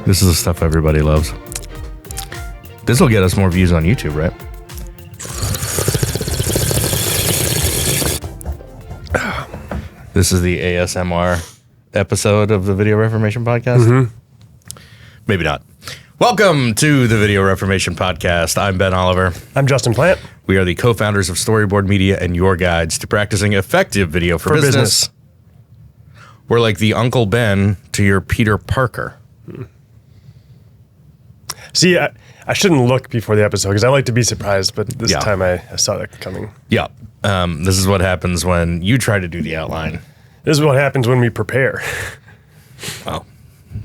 This is the stuff everybody loves. This will get us more views on YouTube, right? This is the ASMR episode of the Video Reformation Podcast? Mm-hmm. Maybe not. Welcome to the Video Reformation Podcast. I'm Ben Oliver. I'm Justin Plant. We are the co-founders of Storyboard Media and your guides to practicing effective video for business. We're like the Uncle Ben to your Peter Parker. See, I shouldn't look before the episode because I like to be surprised, but this time I saw that coming. Yeah. This is what happens when you try to do the outline. This is what happens when we prepare. Well,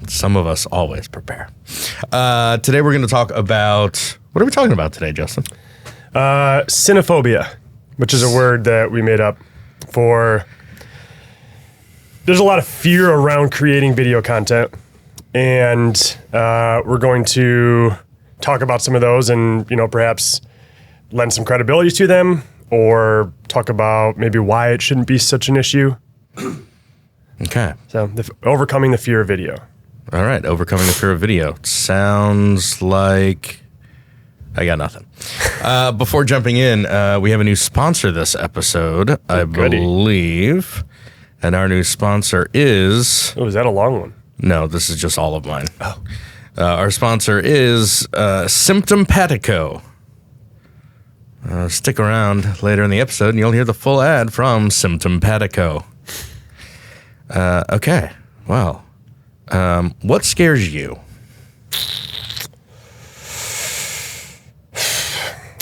some of us always prepare. Today we're going to talk about... What are we talking about today, Justin? Cynophobia, which is a word that we made up for... There's a lot of fear around creating video content, and we're going to talk about some of those and, perhaps lend some credibility to them or talk about maybe why it shouldn't be such an issue. Okay. So, overcoming the fear of video. All right. Overcoming the fear of video. Sounds like... I got nothing. Before jumping in, we have a new sponsor this episode, I believe. And our new sponsor is... Oh, is that a long one? No, this is just all of mine. Oh. Our sponsor is Symptompatico. Stick around later in the episode and you'll hear the full ad from Symptompatico. Okay, well, what scares you?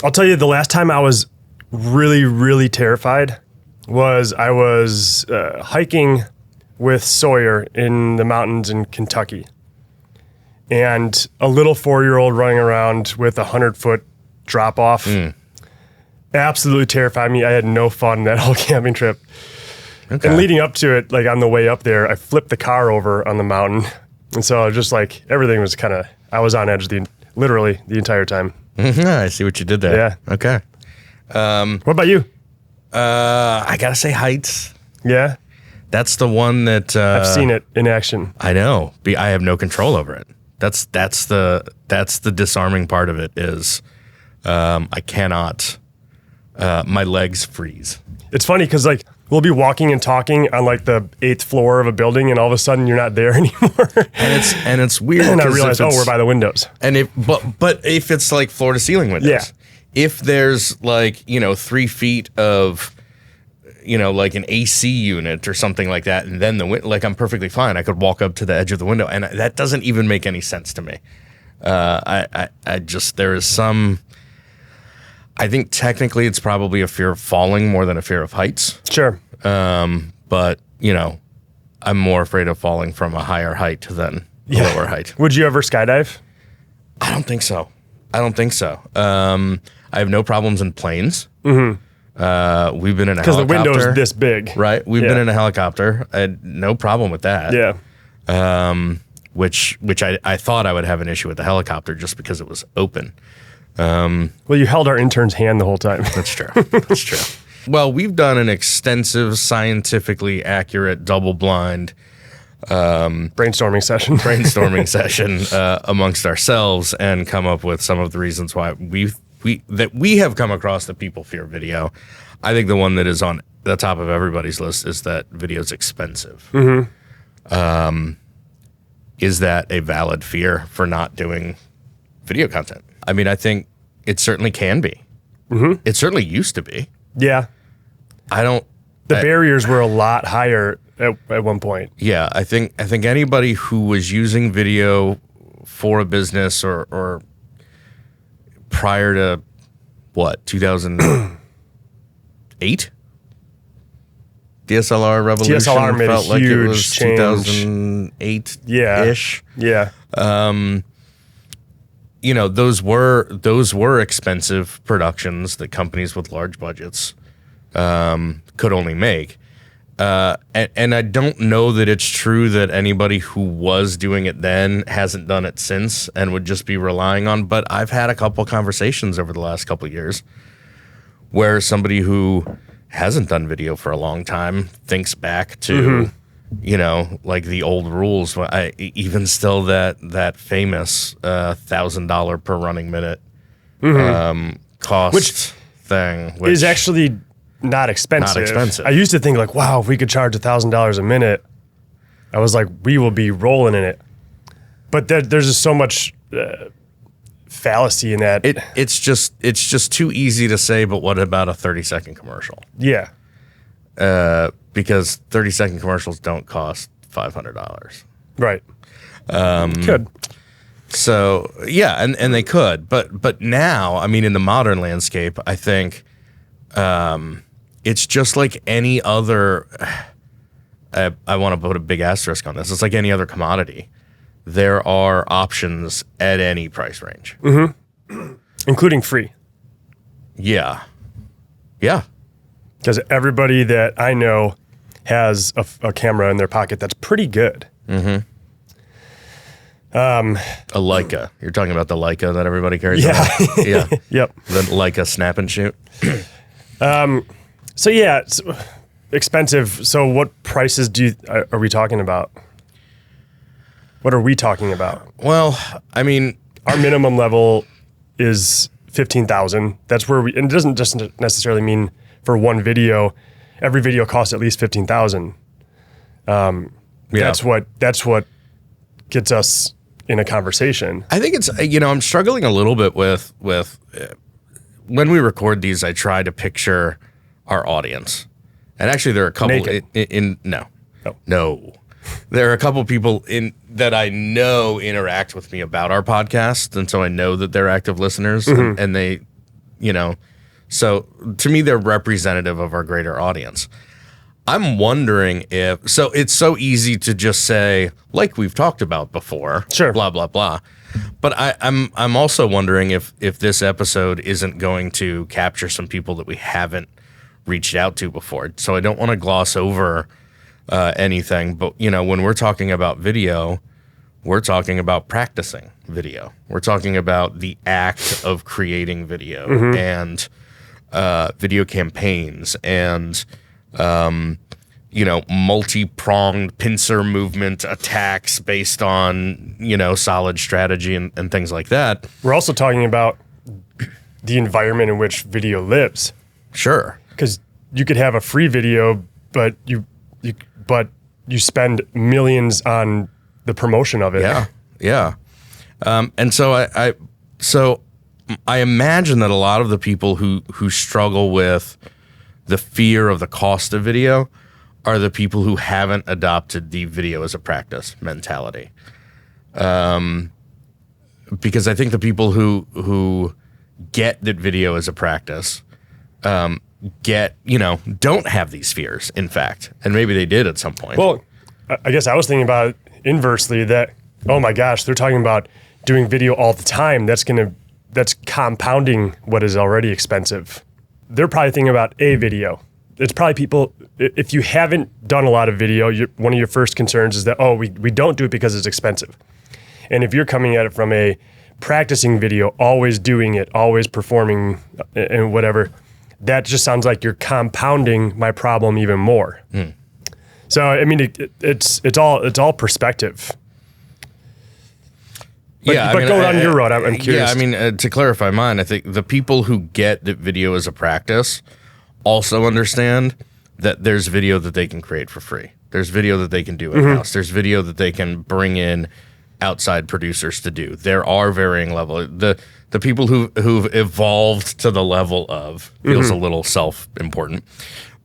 I'll tell you, the last time I was really, really terrified was I was hiking with Sawyer in the mountains in Kentucky. And a little 4-year-old running around with a 100-foot drop-off absolutely terrified me. I had no fun that whole camping trip. Okay. And leading up to it, like on the way up there, I flipped the car over on the mountain. And so I was just like, everything was kind of, I was on edge literally the entire time. I see what you did there. Yeah. Okay. What about you? I gotta say heights. Yeah? That's the one that... I've seen it in action. I know. I have no control over it. That's the disarming part of it is I cannot... my legs freeze. It's funny because like we'll be walking and talking on like the 8th floor of a building, and all of a sudden you're not there anymore. and it's weird. And I realize, we're by the windows. And but if it's like floor to ceiling windows, yeah. If there's like 3 feet of like an AC unit or something like that, and then like I'm perfectly fine. I could walk up to the edge of the window, and that doesn't even make any sense to me. I just there is some. I think technically it's probably a fear of falling more than a fear of heights. Sure. But, I'm more afraid of falling from a higher height than a lower height. Would you ever skydive? I don't think so. I have no problems in planes. Mm-hmm. We've been in a helicopter. Because the window's this big. Right. We've been in a helicopter. I had no problem with that. Yeah. Which I thought I would have an issue with the helicopter just because it was open. Well, you held our intern's hand the whole time. That's true. That's true. Well, we've done an extensive, scientifically accurate, double-blind brainstorming session amongst ourselves and come up with some of the reasons why we have come across that people fear video. I think the one that is on the top of everybody's list is that video is expensive. Mm-hmm. Is that a valid fear for not doing video content? I mean, I think it certainly can be. Mm-hmm. It certainly used to be. Yeah. The barriers were a lot higher at one point. Yeah, I think anybody who was using video for a business or prior to 2008? DSLR revolution DSLR made felt a like huge it was change. 2008-ish. Yeah. Those were expensive productions that companies with large budgets could only make. And I don't know that it's true that anybody who was doing it then hasn't done it since and would just be relying on. But I've had a couple conversations over the last couple of years where somebody who hasn't done video for a long time thinks back to like the old rules. Even still that famous $1,000 per running minute cost thing, which is actually not expensive. I used to think like, wow, if we could charge $1,000 a minute, I was like, we will be rolling in it. But there's just so much fallacy in that. It's just too easy to say. But what about a 30-second commercial? Yeah. Because 30-second commercials don't cost $500. Right. Could. So yeah, and they could, but now, I mean, in the modern landscape, I think it's just like any other. I want to put a big asterisk on this. It's like any other commodity. There are options at any price range, including free. Yeah. Because everybody that I know has a camera in their pocket that's pretty good. Mm-hmm. A Leica. You're talking about the Leica that everybody carries around? Yeah. Yep. The Leica snap and shoot. So yeah, it's expensive. So what prices are we talking about? What are we talking about? Well, I mean, our minimum level is 15,000. That's where and it doesn't just necessarily mean for one video. Every video costs at least 15,000. That's what gets us in a conversation. I think it's, I'm struggling a little bit with when we record these, I try to picture our audience. And actually there are a couple no. There are a couple people that I know interact with me about our podcast. And so I know that they're active listeners and they, so to me, they're representative of our greater audience. I'm wondering so it's so easy to just say, like we've talked about before, sure, blah, blah, blah. But I'm also wondering if this episode isn't going to capture some people that we haven't reached out to before. So I don't want to gloss over anything. But, when we're talking about video, we're talking about practicing video. We're talking about the act of creating video and video campaigns and multi-pronged pincer movement attacks based on, solid strategy and things like that. We're also talking about the environment in which video lives. Sure. Because you could have a free video, but you spend millions on the promotion of it. Yeah. And so I imagine that a lot of the people who struggle with the fear of the cost of video are the people who haven't adopted the video as a practice mentality. Because I think the people who get that video as a practice don't have these fears, in fact. And maybe they did at some point. Well, I guess I was thinking about it inversely that, oh my gosh, they're talking about doing video all the time. That's compounding what is already expensive. They're probably thinking about a video. It's probably people, if you haven't done a lot of video, one of your first concerns is that, we don't do it because it's expensive. And if you're coming at it from a practicing video, always doing it, always performing and whatever, that just sounds like you're compounding my problem even more. So, I mean, it's all perspective. But going on your road, I'm curious. Yeah, I mean, to clarify mine, I think the people who get that video as a practice also understand that there's video that they can create for free. There's video that they can do in-house. There's video that they can bring in outside producers to do. There are varying levels. The people who've evolved to the level of, feels a little self-important,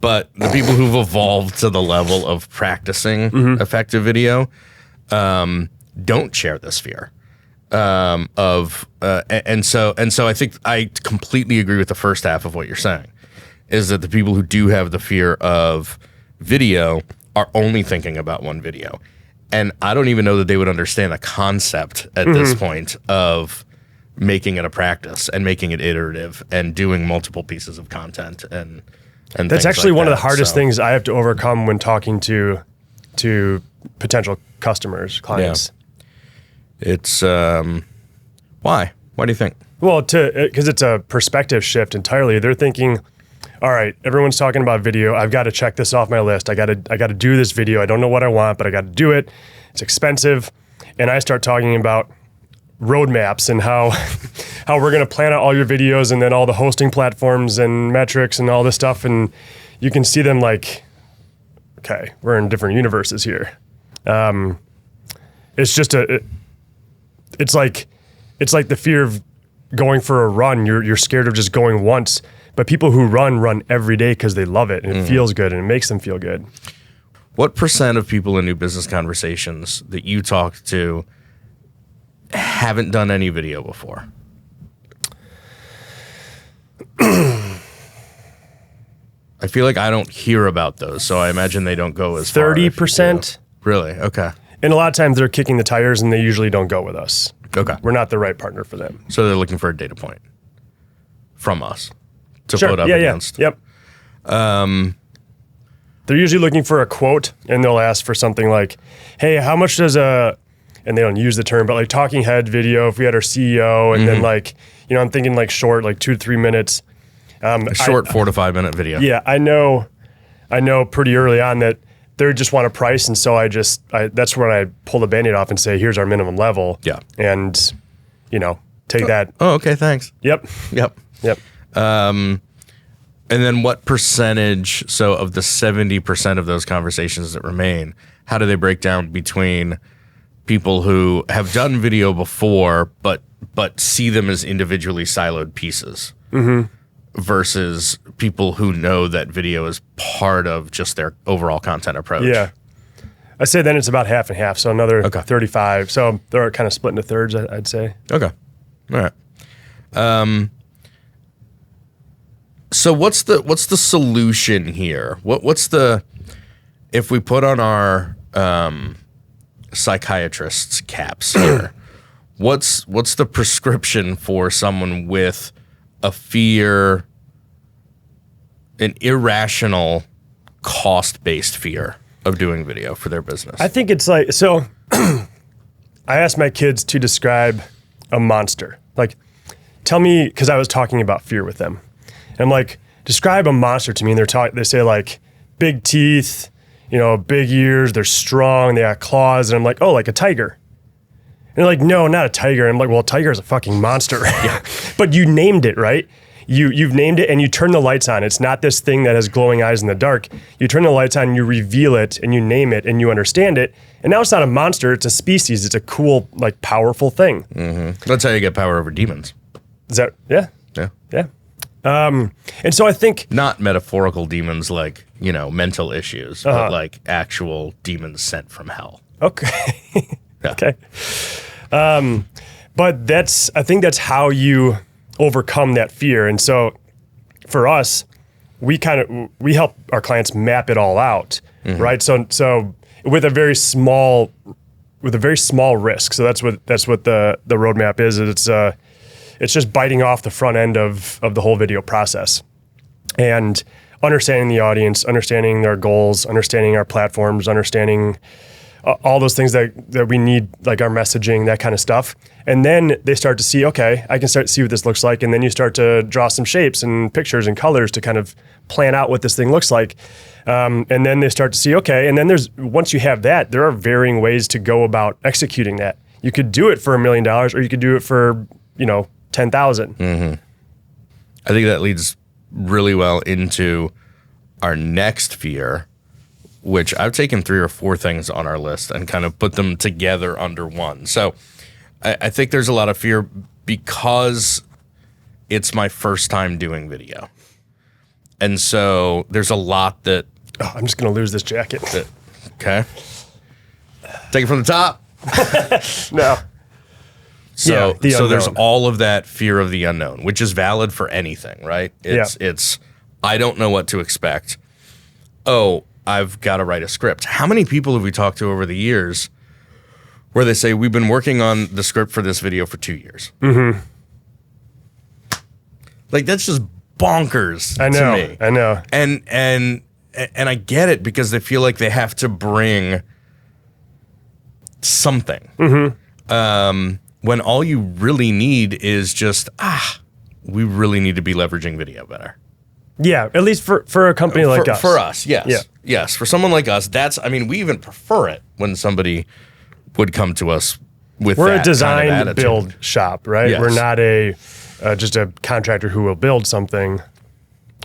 but the people who've evolved to the level of practicing effective video don't share this fear. And so I think I completely agree with the first half of what you're saying, is that the people who do have the fear of video are only thinking about one video. And I don't even know that they would understand the concept at this point of making it a practice and making it iterative and doing multiple pieces of content and that's actually one of the hardest things I have to overcome when talking to potential customers, clients. Yeah. It's why? Why do you think? Well, because it's a perspective shift entirely. They're thinking, all right, everyone's talking about video. I've got to check this off my list. I got to do this video. I don't know what I want, but I got to do it. It's expensive. And I start talking about roadmaps and how we're going to plan out all your videos and then all the hosting platforms and metrics and all this stuff. And you can see them like, okay, we're in different universes here. It's just it's like the fear of going for a run. You're scared of just going once. But people who run every day because they love it and it feels good and it makes them feel good. What % of people in new business conversations that you talk to haven't done any video before? I feel like I don't hear about those, so I imagine they don't go as far. 30%. Really? Okay. And a lot of times they're kicking the tires and they usually don't go with us. Okay. We're not the right partner for them. So they're looking for a data point from us to Sure. put up against. Yep. They're usually looking for a quote and they'll ask for something like, hey, how much does and they don't use the term, but like talking head video, if we had our CEO and then like, I'm thinking like short, like 2 to 3 minutes. A short 4 to 5 minute video. Yeah, I know pretty early on that they just want a price. And so that's when I pull the Band-Aid off and say, here's our minimum level. Yeah. And, take that. Oh, okay. Thanks. Yep. And then what percentage, so of the 70% of those conversations that remain, how do they break down between people who have done video before, but see them as individually siloed pieces versus people who know that video is part of just their overall content approach? Yeah. I say then it's about half and half. So another 35. So they're kind of split into thirds, I'd say. Okay. All right. So what's the solution here? What's the, if we put on our psychiatrist's caps here, what's the prescription for someone with a fear, an irrational cost-based fear of doing video for their business? I think it's like, so I asked my kids to describe a monster. Like, tell me, because I was talking about fear with them. And I'm like, describe a monster to me. And they say like big teeth, big ears, they're strong, they got claws. And I'm like, oh, like a tiger. And they're like, no, not a tiger. And I'm like, well, a tiger is a fucking monster. But you named it, right? You've named it and you turn the lights on. It's not this thing that has glowing eyes in the dark. You turn the lights on, you reveal it and you name it and you understand it. And now it's not a monster, it's a species. It's a cool, like powerful thing. That's how you get power over demons. Is that, yeah. And so I think not metaphorical demons like, mental issues, but like actual demons sent from hell. Okay. Yeah. Okay. But I think that's how you overcome that fear. And so for us, we help our clients map it all out, right? So with a very small risk. So that's what the roadmap is. It's just biting off the front end of the whole video process and understanding the audience, understanding their goals, understanding our platforms, understanding all those things that we need, like our messaging, that kind of stuff. And then they start to see, okay, I can start to see what this looks like. And then you start to draw some shapes and pictures and colors to kind of plan out what this thing looks like. And then they start to see, okay, and then once you have that, there are varying ways to go about executing that. You could do it for $1 million or you could do it for, 10,000. I think that leads really well into our next fear, which I've taken 3 or 4 things on our list and kind of put them together under one. So I think there's a lot of fear because it's my first time doing video. And so there's a lot that... Oh, I'm just going to lose this jacket. Okay. Take it from the top. No. So there's all of that fear of the unknown, which is valid for anything, right? It's I don't know what to expect. Oh, I've got to write a script. How many people have we talked to over the years where they say, we've been working on the script for this video for 2 years? Like, that's just bonkers to me. I know. And I get it because they feel like they have to bring something. When all you really need is just, we really need to be leveraging video better. Yeah, at least for a company like us. For us, yes. Yeah. Yes, for someone like us, we even prefer it when somebody would come to us with We're that a design kind of attitude. build shop, right? Yes. We're not just a contractor who will build something.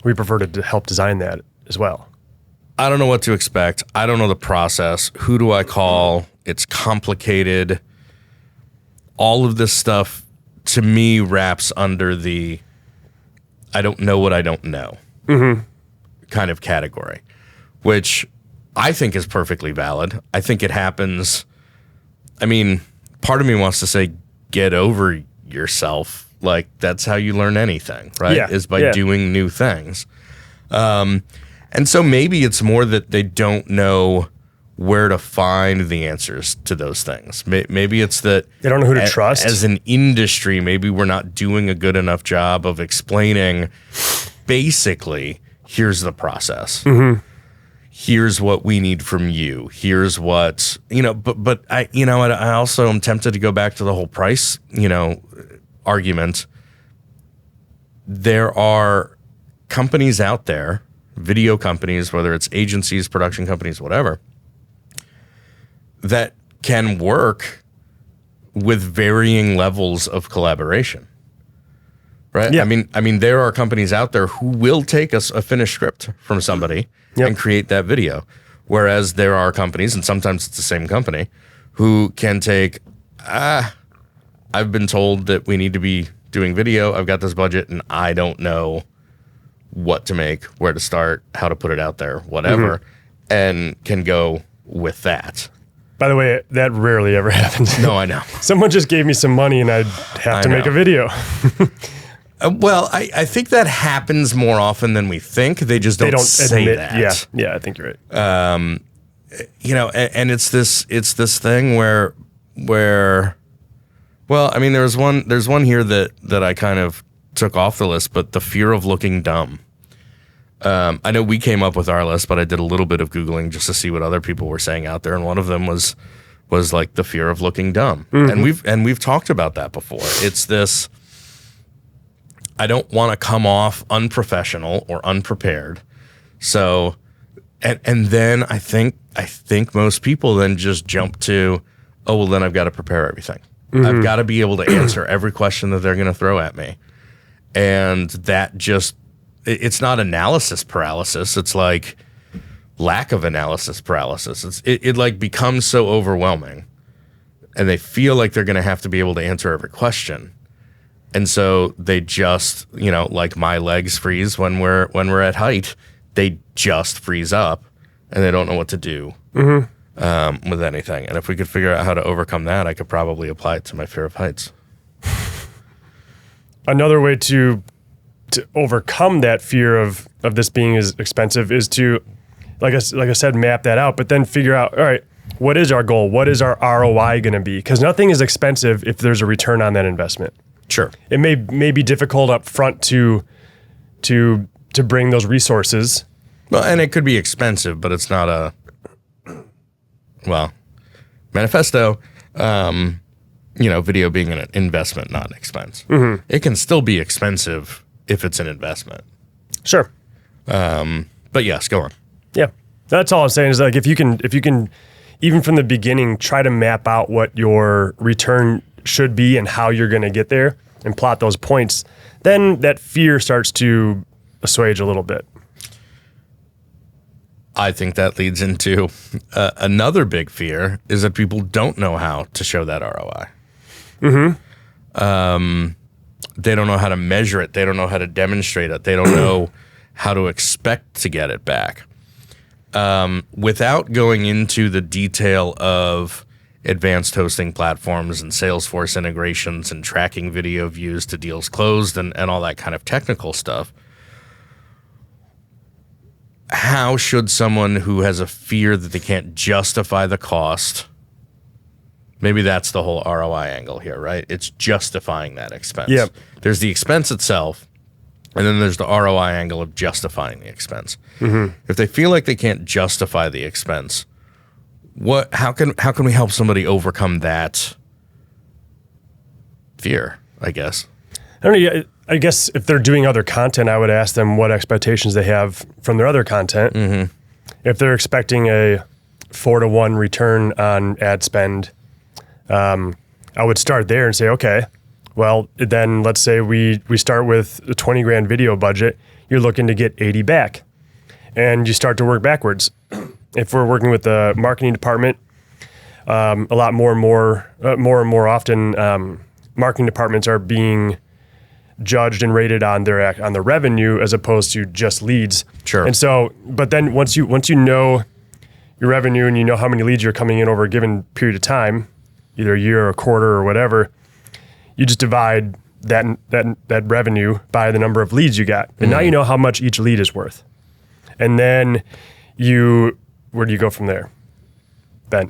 We prefer to help design that as well. I don't know what to expect. I don't know the process. Who do I call? It's complicated. All of this stuff, to me, wraps under the I don't know what I don't know kind of category, which I think is perfectly valid. I think it happens. I mean, part of me wants to say, get over yourself. Like, that's how you learn anything, right? Yeah. Is by doing new things. And so maybe it's more that they don't know where to find the answers to those things. Maybe it's that They don't know who to trust. As an industry, maybe we're not doing a good enough job of explaining, basically, here's the process. Here's what we need from you. Here's what, but I also am tempted to go back to the whole price, argument. There are companies out there, video companies, whether it's agencies, production companies, whatever, that can work with varying levels of collaboration. Right? Yeah. I mean, there are companies out there who will take a finished script from somebody and create that video. Whereas there are companies, and sometimes it's the same company, who can take, I've been told that we need to be doing video. I've got this budget and I don't know what to make, where to start, how to put it out there, whatever, and can go with that. By the way, that rarely ever happens. No, I know. Someone just gave me some money and I'd have to make a video. Well, I think that happens more often than we think. They just don't say admit that. Yeah, I think you're right. And it's this thing where well, I mean, there's one here that I kind of took off the list, but the fear of looking dumb. I know we came up with our list, but I did a little bit of Googling just to see what other people were saying out there, and one of them was like the fear of looking dumb. And we've talked about that before. It's this, I don't want to come off unprofessional or unprepared. So, and then I think most people then just jump to, oh, well, then I've got to prepare everything. I've got to be able to answer every question that they're going to throw at me. And that just, it's not analysis paralysis. It's like lack of analysis paralysis. It like becomes so overwhelming, and they feel like they're going to have to be able to answer every question. And so they just, like my legs freeze when we're at height, they just freeze up and they don't know what to do with anything. And if we could figure out how to overcome that, I could probably apply it to my fear of heights. Another way to overcome that fear of this being as expensive is to, like I said, map that out, but then figure out, all right, what is our goal? What is our ROI going to be? Because nothing is expensive if there's a return on that investment. Sure. It may be difficult up front to bring those resources. Well, and it could be expensive, but it's not manifesto, video being an investment, not an expense. It can still be expensive if it's an investment. Sure. But yes, go on. Yeah. That's all I'm saying is, like, if you can even from the beginning try to map out what your return should be and how you're going to get there and plot those points, then that fear starts to assuage a little bit. I think that leads into another big fear is that people don't know how to show that ROI. They don't know how to measure it. They don't know how to demonstrate it. They don't know how to expect to get it back. Without going into the detail of advanced hosting platforms and Salesforce integrations and tracking video views to deals closed and all that kind of technical stuff, how should someone who has a fear that they can't justify the cost, maybe that's the whole ROI angle here, right? It's justifying that expense. Yep. There's the expense itself, and then there's the ROI angle of justifying the expense. If they feel like they can't justify the expense, how can we help somebody overcome that fear, I guess? I don't know. I guess if they're doing other content, I would ask them what expectations they have from their other content. Mm-hmm. If they're expecting a 4-to-1 return on ad spend, I would start there and say, okay, well, then let's say we start with a 20 grand video budget. You're looking to get 80 back, and you start to work backwards. If we're working with the marketing department, a lot more and more often, marketing departments are being judged and rated on their revenue as opposed to just leads. Sure. And so, but then once you know your revenue and you know how many leads you're coming in over a given period of time, either a year or a quarter or whatever, you just divide that revenue by the number of leads you got. And now you know how much each lead is worth. And then where do you go from there, Ben?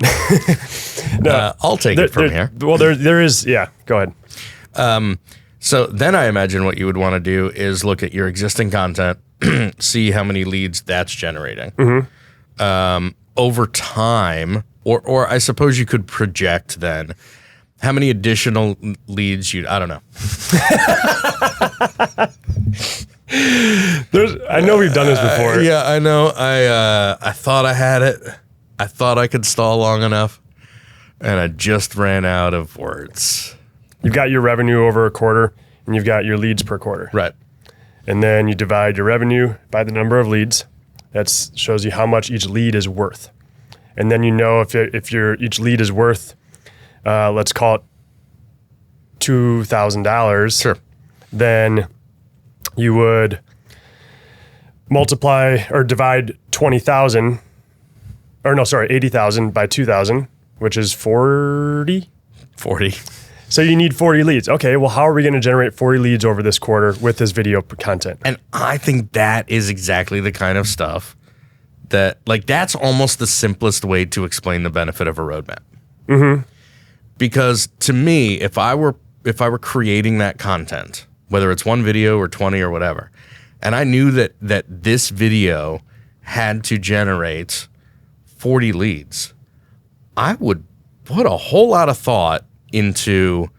No, I'll take it from here. Well, there is, yeah, go ahead. So then I imagine what you would want to do is look at your existing content, see how many leads that's generating. Mm-hmm. Over time, or I suppose you could project then how many additional leads I don't know. I know we've done this before. Yeah, I know. I thought I had it. I thought I could stall long enough, and I just ran out of words. You've got your revenue over a quarter, and you've got your leads per quarter. Right. And then you divide your revenue by the number of leads. That shows you how much each lead is worth. And then you know if each lead is worth, let's call it $2,000. Sure. Then you would multiply or divide 80,000 by 2,000, which is 40. 40. So you need 40 leads. Okay, well, how are we going to generate 40 leads over this quarter with this video content? And I think that is exactly the kind of stuff that's almost the simplest way to explain the benefit of a roadmap. Mm-hmm. Because to me, if I were creating that content, whether it's one video or 20 or whatever, and I knew that this video had to generate 40 leads, I would put a whole lot of thought into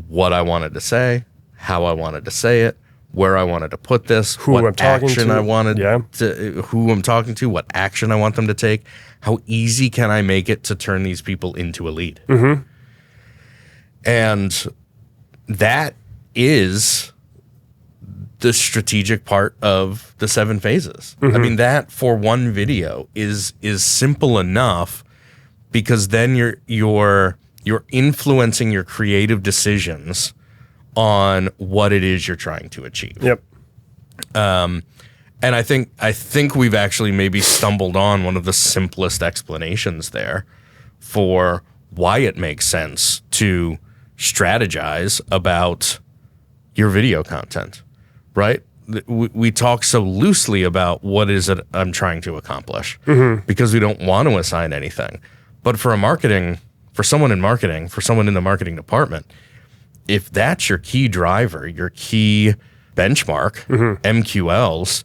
what I wanted to say, how I wanted to say it, where I wanted to put this, who I'm talking to, who I'm talking to, what action I want them to take, how easy can I make it to turn these people into a lead. Mm-hmm. And that is the strategic part of the 7 phases. Mm-hmm. I mean, that for one video is simple enough, because then you're influencing your creative decisions on what it is you're trying to achieve. Yep. And I think we've actually maybe stumbled on one of the simplest explanations there for why it makes sense to strategize about your video content, right? We talk so loosely about what is it I'm trying to accomplish, mm-hmm. because we don't want to assign anything. But for someone in marketing, for someone in the marketing department, if that's your key driver, your key benchmark, mm-hmm. MQLs,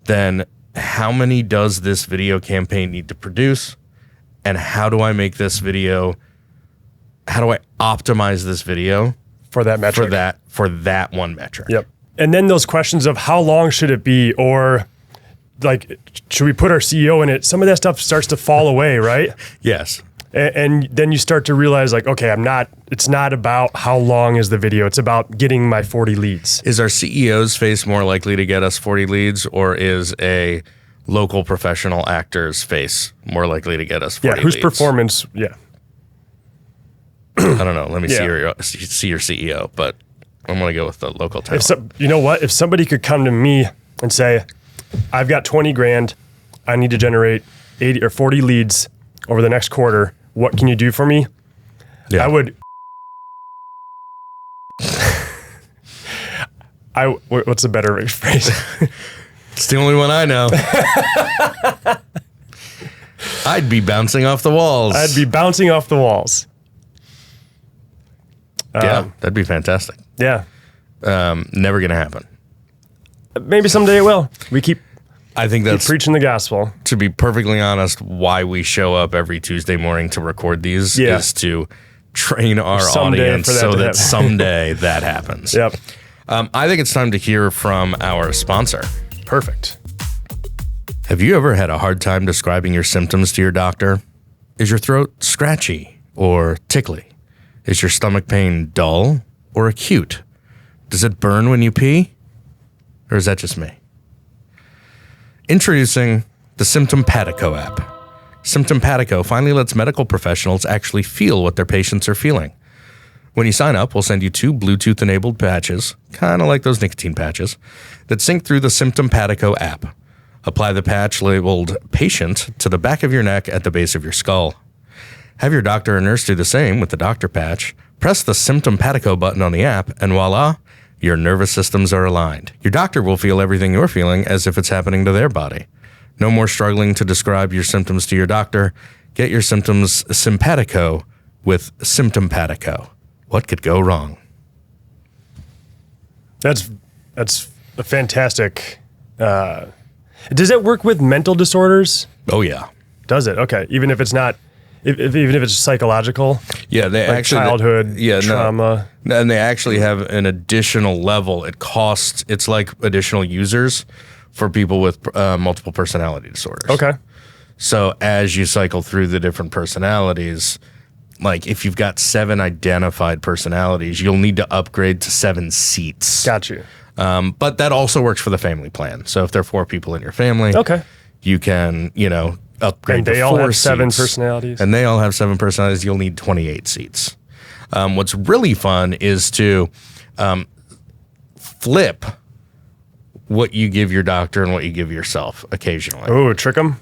then how many does this video campaign need to produce? And how do I make this video? How do I optimize this video for that metric? For that one metric. Yep. And then those questions of how long should it be, or like, should we put our CEO in it? Some of that stuff starts to fall away, right? Yes. And then you start to realize, like, okay, it's not about how long is the video. It's about getting my 40 leads. Is our CEO's face more likely to get us 40 leads, or is a local professional actor's face more likely to get us 40 leads? Yeah, whose performance, yeah. I don't know. Let me see your CEO, but I'm going to go with the local talent. You know what? If somebody could come to me and say, I've got 20 grand, I need to generate 80 or 40 leads over the next quarter, what can you do for me? Yeah. I would. What's a better phrase? It's the only one I know. I'd be bouncing off the walls. Yeah, that'd be fantastic. Yeah. Never going to happen. Maybe someday it will. I think that's preaching the gospel. To be perfectly honest, why we show up every Tuesday morning to record these is to train our audience so that someday that happens. Yep. I think it's time to hear from our sponsor. Perfect. Have you ever had a hard time describing your symptoms to your doctor? Is your throat scratchy or tickly? Is your stomach pain dull or acute? Does it burn when you pee? Or is that just me? Introducing the Symptompatico app. Symptompatico finally lets medical professionals actually feel what their patients are feeling. When you sign up, we'll send you 2 Bluetooth-enabled patches, kind of like those nicotine patches, that sync through the Symptompatico app. Apply the patch labeled Patient to the back of your neck at the base of your skull. Have your doctor or nurse do the same with the doctor patch. Press the Symptompatico button on the app, and voila, your nervous systems are aligned. Your doctor will feel everything you're feeling as if it's happening to their body. No more struggling to describe your symptoms to your doctor. Get your symptoms simpatico with Symptompatico. What could go wrong? That's a fantastic. Does it work with mental disorders? Oh yeah. Does it? Okay. Even if it's not, even if it's psychological. Yeah, they like actually childhood trauma. No, and they actually have an additional level. It costs. It's like additional users for people with multiple personality disorders. Okay. So as you cycle through the different personalities, like if you've got 7 identified personalities, you'll need to upgrade to 7 seats. Got you. But that also works for the family plan. So if there are 4 people in your family, okay, you can, upgrade and they to all 4 have 7 seats. personalities. And they all have 7 personalities. You'll need 28 seats. What's really fun is to flip what you give your doctor and what you give yourself occasionally. Oh, trick them.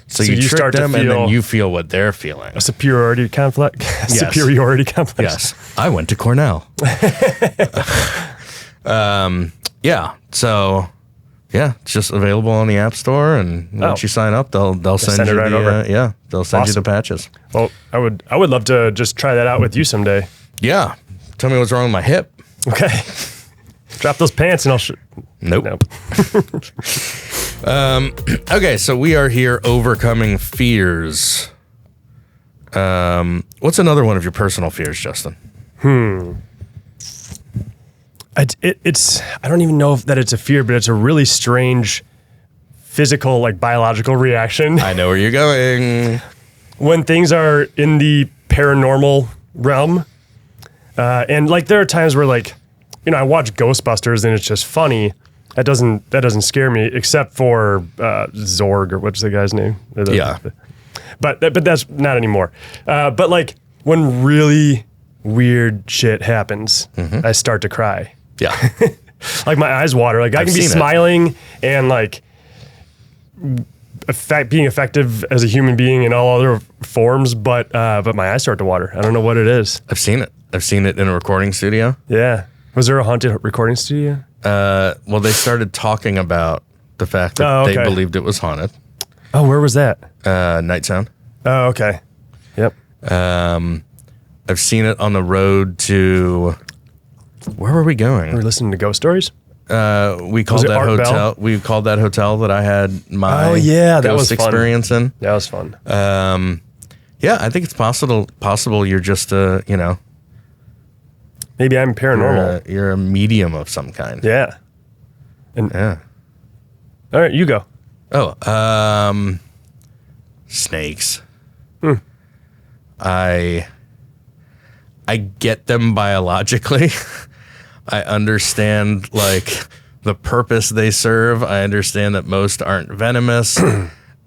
So you trick start them to feel and then you feel what they're feeling. A superiority complex. Yes. Superiority complex. Yes. I went to Cornell. Yeah. So yeah, it's just available on the App Store, and once you sign up, they'll send you it right over. they'll send you the patches. Well, I would love to just try that out with you someday. Yeah. Tell me what's wrong with my hip. Okay. Drop those pants and I'll Nope. Okay, so we are here overcoming fears. What's another one of your personal fears, Justin? It's I don't even know if that it's a fear, but it's a really strange physical, like biological reaction. I know where you're going. When things are in the paranormal realm. And like there are times where like, I watch Ghostbusters and it's just funny. That doesn't scare me, except for Zorg, or what's the guy's name? Yeah. But that's not anymore. But like when really weird shit happens, I start to cry. Yeah. Like my eyes water. Like I can be smiling and like being effective as a human being in all other forms, but my eyes start to water. I don't know what it is. I've seen it. I've seen it in a recording studio. Yeah. Was there a haunted recording studio? Well, they started talking about the fact that they believed it was haunted. Oh, where was that? Night Sound. Oh, okay. Yep. I've seen it on the road to. Where were we going? Were we listening to ghost stories? We called that Art hotel. Bell? We called that hotel that I had my that ghost was fun. experience in. That was fun. Yeah, I think it's possible you're just maybe I'm paranormal. you're a medium of some kind. Yeah. And Yeah. all right, you go. Oh, snakes. I get them biologically. I understand like the purpose they serve. I understand that most aren't venomous.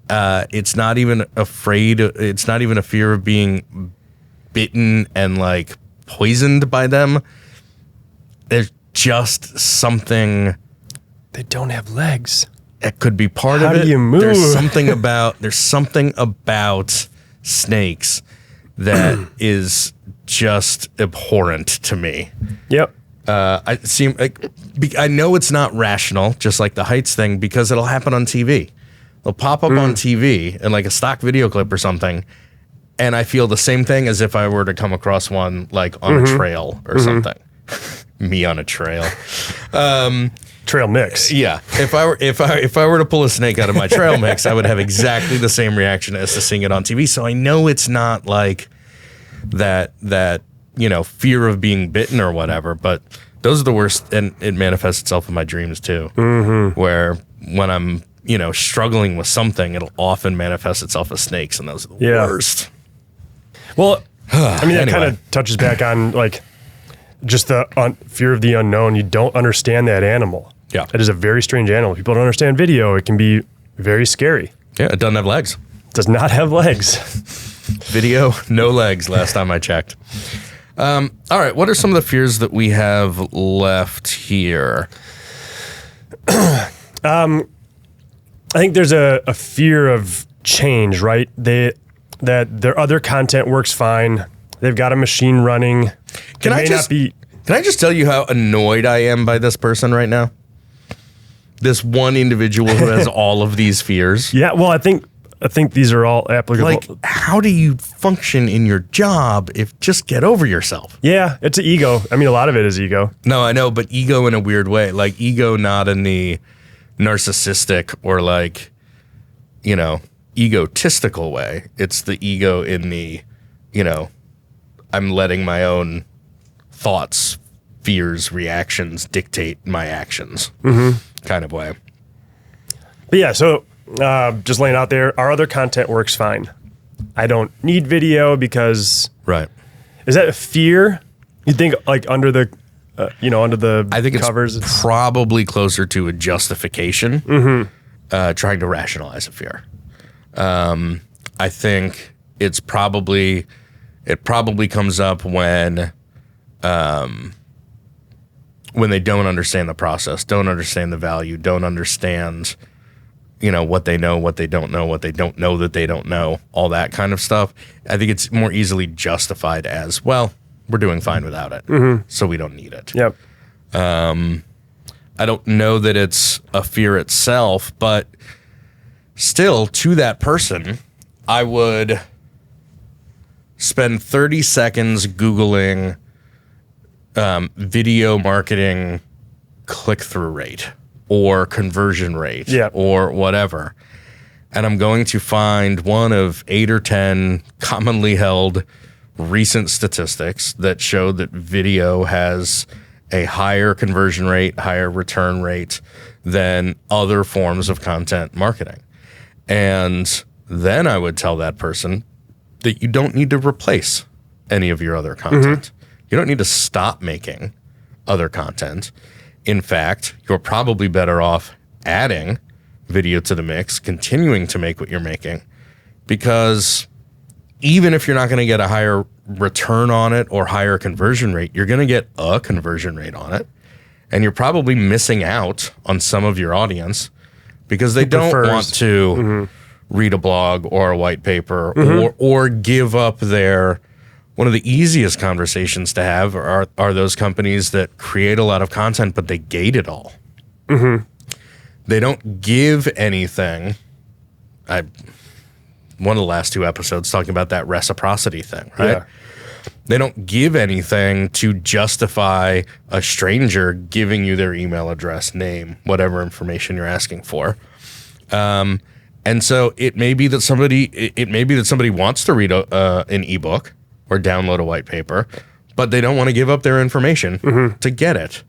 It's not even a fear of being bitten and like poisoned by them. There's just something. They don't have legs. It could be part of it. How do you move? There's something about snakes that is just abhorrent to me. Yep. I know it's not rational, just like the heights thing, because it'll happen on TV. They'll pop up on TV in like a stock video clip or something, and I feel the same thing as if I were to come across one like on a trail or something. Me on a trail. Trail mix. Yeah. If I were to pull a snake out of my trail mix, I would have exactly the same reaction as to seeing it on TV. So I know it's not like that fear of being bitten or whatever, but Those are the worst, and it manifests itself in my dreams too. Where when I'm, struggling with something, it'll often manifest itself as snakes, and those are the worst. Well, I mean, that Anyway. kind of touches back on like just the fear of the unknown. You don't understand that animal. Yeah. It is a very strange animal. People don't understand video. It can be very scary. Yeah, it doesn't have legs. It does not have legs. Video, no legs, last time I checked. All right, what are some of the fears that we have left here? I think there's a fear of change, right? That their other content works fine. They've got a machine running. Can I just tell you how annoyed I am by this person right now? This one individual who has all of these fears. Yeah, well, I think these are all applicable. Like, how do you function in your job if just get over yourself? Yeah, it's an ego. I mean, a lot of it is ego. No, I know, but ego in a weird way. Like, ego not in the narcissistic or like, egotistical way. It's the ego in the, I'm letting my own thoughts, fears, reactions dictate my actions kind of way. But yeah, so just laying out there, our other content works fine. I don't need video because Right. is that a fear? You think like under the under the I think covers? it's probably closer to a justification, trying to rationalize a fear. I think it probably comes up when they don't understand the process, don't understand the value, don't understand, what they know, what they don't know, what they don't know that they don't know, all that kind of stuff. I think it's more easily justified as, well, we're doing fine without it, so we don't need it. Yep. I don't know that it's a fear itself, but still, to that person, I would spend 30 seconds Googling video marketing click-through rate or conversion rate or whatever. And I'm going to find one of 8 or 10 commonly held recent statistics that show that video has a higher conversion rate, higher return rate than other forms of content marketing. And then I would tell that person that you don't need to replace any of your other content. You don't need to stop making other content. In fact, you're probably better off adding video to the mix, continuing to make what you're making, because even if you're not going to get a higher return on it or higher conversion rate, you're going to get a conversion rate on it. And you're probably missing out on some of your audience because they don't want to read a blog or a white paper or give up their... One of the easiest conversations to have are those companies that create a lot of content, but they gate it all. They don't give anything. One of the last 2 episodes talking about that reciprocity thing, right? Yeah. They don't give anything to justify a stranger giving you their email address, name, whatever information you're asking for. And so it may be that somebody wants to read an ebook or download a white paper, but they don't want to give up their information to get it.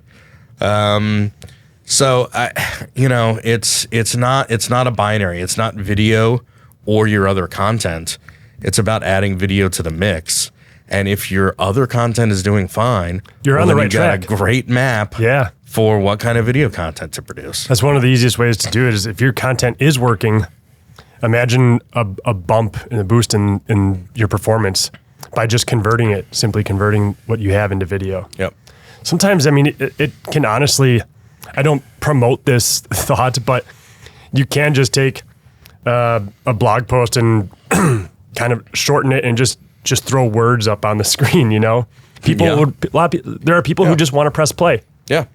So it's not a binary. It's not video or your other content. It's about adding video to the mix. And if your other content is doing fine, you're on the right track. You got a great map for what kind of video content to produce. That's one of the easiest ways to do it is if your content is working, imagine a bump and a boost in your performance by just simply converting what you have into video. Yep. Sometimes, I mean, it can honestly, I don't promote this thought, but you can just take a blog post and kind of shorten it and just throw words up on the screen, there are people who just want to press play. Yeah.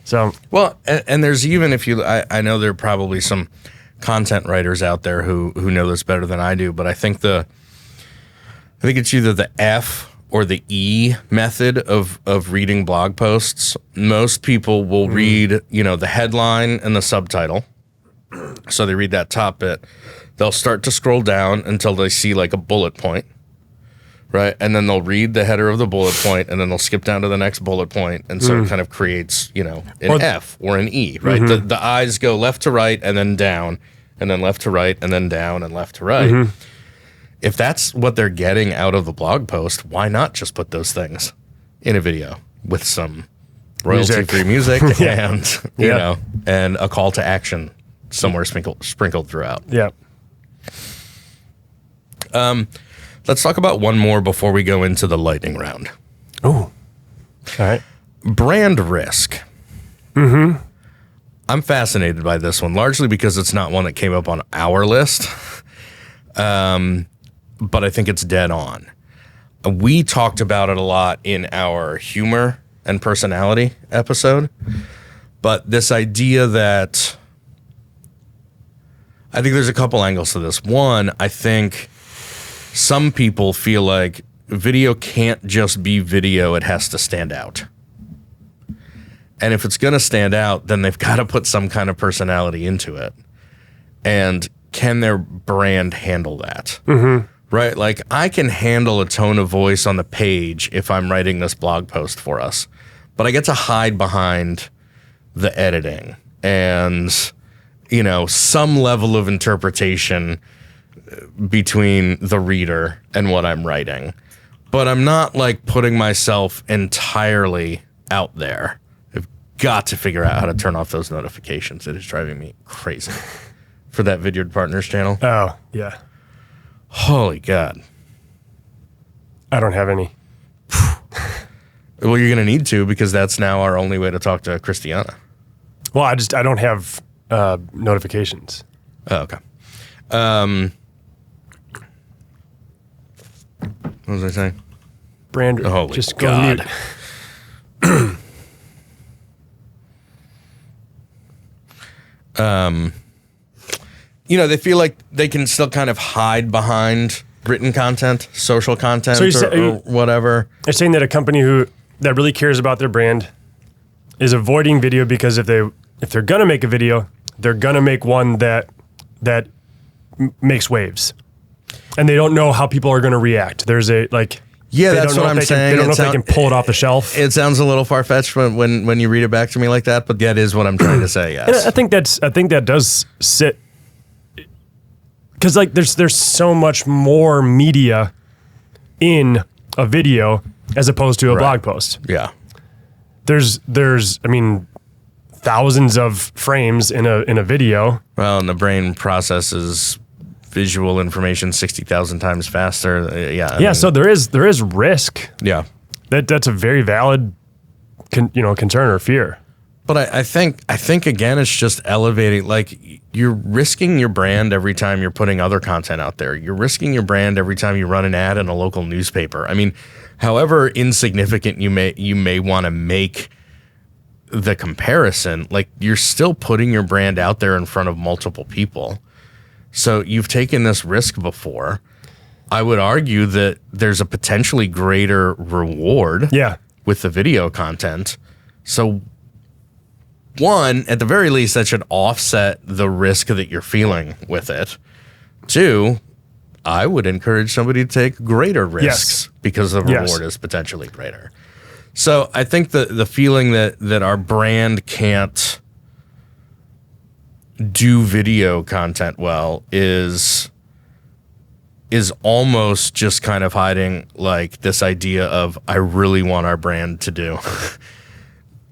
So, well, and there's even I know there are probably some content writers out there who know this better than I do, but I think it's either the F or the E method of reading blog posts. Most people will read, the headline and the subtitle. So they read that top bit. They'll start to scroll down until they see like a bullet point. right? And then they'll read the header of the bullet point, and then they'll skip down to the next bullet point, and so it kind of creates, an F or an E, right? The eyes go left to right and then down, and then left to right and then down and left to right. If that's what they're getting out of the blog post, why not just put those things in a video with some royalty-free music and and a call to action somewhere sprinkled throughout. Yeah. Let's talk about one more before we go into the lightning round. Oh, all right. Brand risk. I'm fascinated by this one, largely because it's not one that came up on our list, but I think it's dead on. We talked about it a lot in our humor and personality episode, but this idea that I think there's a couple angles to this. One, I think some people feel like video can't just be video, it has to stand out. And if it's going to stand out, then they've got to put some kind of personality into it. And can their brand handle that? Right? Like, I can handle a tone of voice on the page if I'm writing this blog post for us, but I get to hide behind the editing and, some level of interpretation between the reader and what I'm writing. But I'm not like putting myself entirely out there. I've got to figure out how to turn off those notifications. It is driving me crazy for that Vidyard Partners channel. Oh, yeah. Holy God. I don't have any. Well, you're going to need to, because that's now our only way to talk to Christiana. Well, I don't have notifications. Oh, okay. What was I saying? Brand. Holy just God. Go mute. They feel like they can still kind of hide behind written content, social content, or whatever. They're saying that a company that really cares about their brand is avoiding video because if they're gonna make a video, they're gonna make one that makes waves, and they don't know how people are gonna react. There's that's what I'm saying. They don't know if they can pull it off the shelf. It sounds a little far fetched when you read it back to me like that, but that is what I'm trying to say. Yes, and I think that does sit. Because there's so much more media in a video as opposed to a blog post. Yeah. There's thousands of frames in a video. Well, and the brain processes visual information 60,000 times faster. Yeah. So there is risk. Yeah. That's a very valid concern or fear. But I think again, it's just elevating. Like, you're risking your brand every time you're putting other content out there. You're risking your brand every time you run an ad in a local newspaper. I mean, however insignificant you may want to make the comparison, like, you're still putting your brand out there in front of multiple people. So you've taken this risk before. I would argue that there's a potentially greater reward with the video content. So one, at the very least, that should offset the risk that you're feeling with it. Two, I would encourage somebody to take greater risks because the reward is potentially greater. So I think the feeling that our brand can't do video content well is almost just kind of hiding like this idea of, I really want our brand to do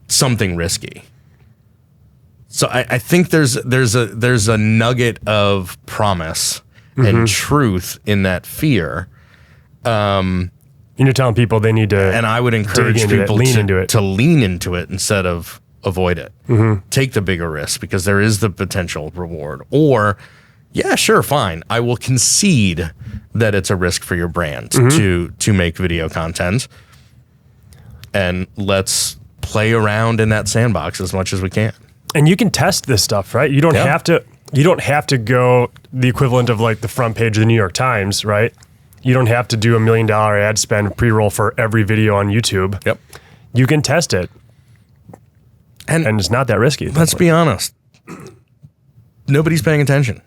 something risky. So I think there's a nugget of promise and truth in that fear. And you're telling people they need to, and I would encourage people to lean into it instead of avoid it. Take the bigger risk because there is the potential reward. Or, yeah, sure, fine, I will concede that it's a risk for your brand to make video content, and let's play around in that sandbox as much as we can. And you can test this stuff, right? You don't have to. You don't have to go the equivalent of like the front page of the New York Times, right? You don't have to do $1 million ad spend pre-roll for every video on YouTube. Yep. You can test it, and it's not that risky. Let's be honest. Nobody's paying attention.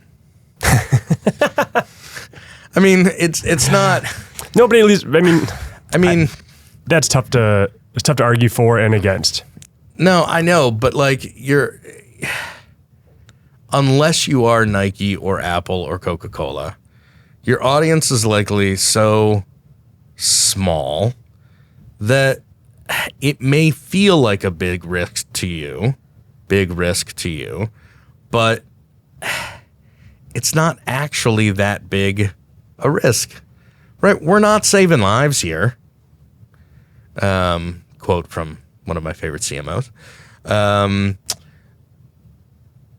I mean, it's not. Nobody at least. I mean, that's tough to argue for and against. no, I know, but like unless you are Nike or Apple or Coca-Cola, your audience is likely so small that it may feel like a big risk to you, but it's not actually that big a risk, right? We're not saving lives here. Quote from one of my favorite CMOs.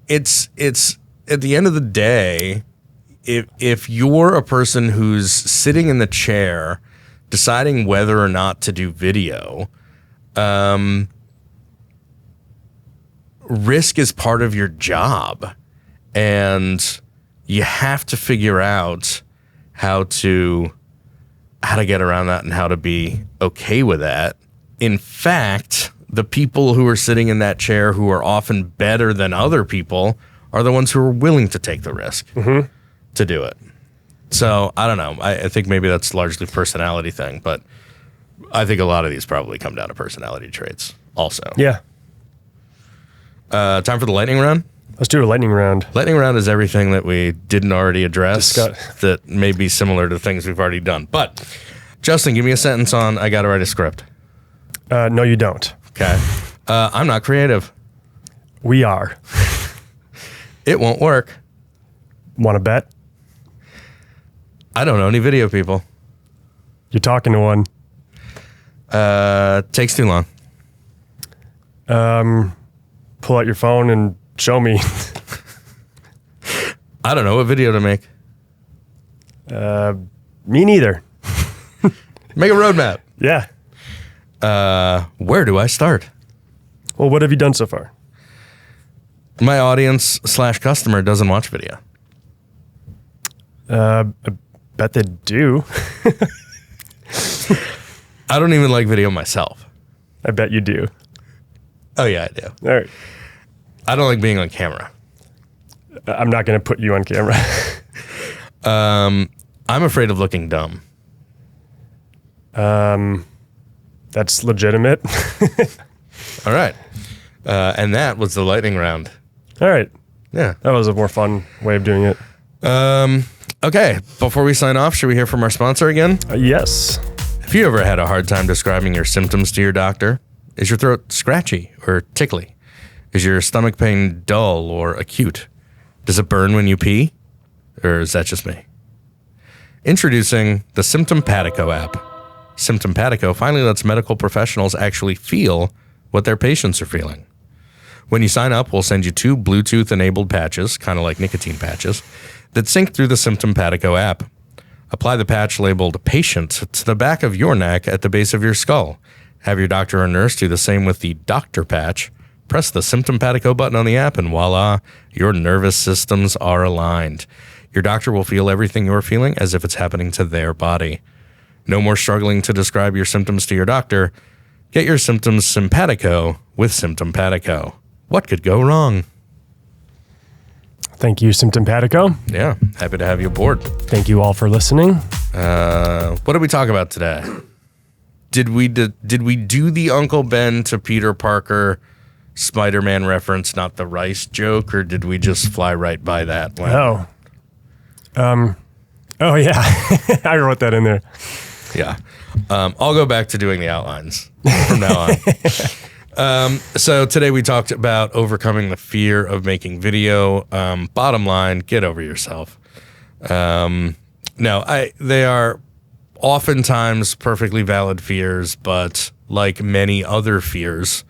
It's at the end of the day, if you're a person who's sitting in the chair deciding whether or not to do video, risk is part of your job, and you have to figure out how to get around that and how to be okay with that. In fact, the people who are sitting in that chair who are often better than other people are the ones who are willing to take the risk to do it. So I don't know. I think maybe that's largely a personality thing, but I think a lot of these probably come down to personality traits also. Yeah. Time for the lightning round? Let's do a lightning round. Lightning round is everything that we didn't already address that may be similar to things we've already done. But Justin, give me a sentence on I got to write a script. No, you don't. Okay. I'm not creative. We are. It won't work. Want to bet? I don't know any video people. You're talking to one. Takes too long. Pull out your phone and show me. I don't know what video to make. Me neither. Make a roadmap. Yeah. Where do I start? Well, what have you done so far? My audience / customer doesn't watch video. I bet they do. I don't even like video myself. I bet you do. Oh, yeah, I do. All right. I don't like being on camera. I'm not going to put you on camera. I'm afraid of looking dumb. That's legitimate. All right. And that was the lightning round. All right. Yeah. That was a more fun way of doing it. Okay. Before we sign off, should we hear from our sponsor again? Yes. Have you ever had a hard time describing your symptoms to your doctor? Is your throat scratchy or tickly? Is your stomach pain dull or acute? Does it burn when you pee? Or is that just me? Introducing the Symptompatico app. Symptompatico finally lets medical professionals actually feel what their patients are feeling. When you sign up, we'll send you 2 Bluetooth-enabled patches, kind of like nicotine patches, that sync through the Symptompatico app. Apply the patch labeled Patient to the back of your neck at the base of your skull. Have your doctor or nurse do the same with the Doctor patch. Press the Symptompatico button on the app and voila, your nervous systems are aligned. Your doctor will feel everything you're feeling as if it's happening to their body. No more struggling to describe your symptoms to your doctor. Get your symptoms simpatico with Symptompatico. What could go wrong? Thank you, Symptompatico. Yeah, happy to have you aboard. Thank you all for listening. What did we talk about today? Did we do the Uncle Ben to Peter Parker Spider-Man reference, not the rice joke, or did we just fly right by that one? Oh yeah, I wrote that in there. Yeah. I'll go back to doing the outlines from now on. So today we talked about overcoming the fear of making video. Bottom line, get over yourself. They are oftentimes perfectly valid fears, but like many other fears,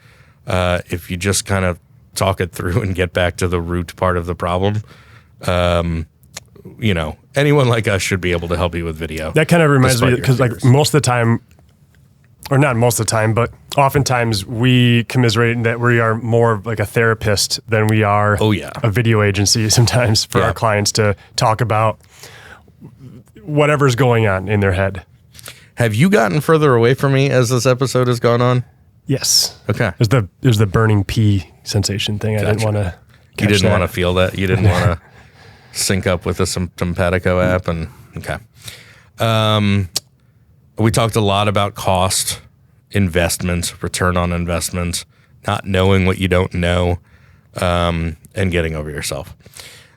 if you just kind of talk it through and get back to the root part of the problem, anyone like us should be able to help you with video. That kind of reminds me, because like most of the time, or not most of the time, but oftentimes we commiserate that we are more of like a therapist than we are a video agency sometimes for our clients to talk about whatever's going on in their head. Have you gotten further away from me as this episode has gone on? Yes. Okay. There's the burning pee sensation thing. Gotcha. I didn't want to. You didn't want to feel that. You didn't want to sync up with the Symptompatico app, and okay. We talked a lot about cost, investment, return on investment, not knowing what you don't know, and getting over yourself.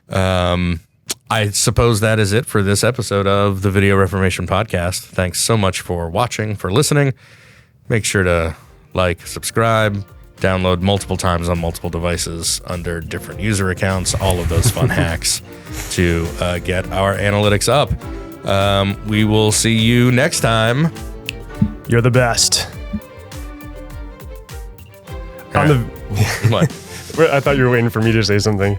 I suppose that is it for this episode of the Video Reformation Podcast. Thanks so much for watching, for listening. Make sure to like, subscribe, download multiple times on multiple devices under different user accounts, all of those fun hacks to get our analytics up. We will see you next time. You're the best. What? I thought you were waiting for me to say something.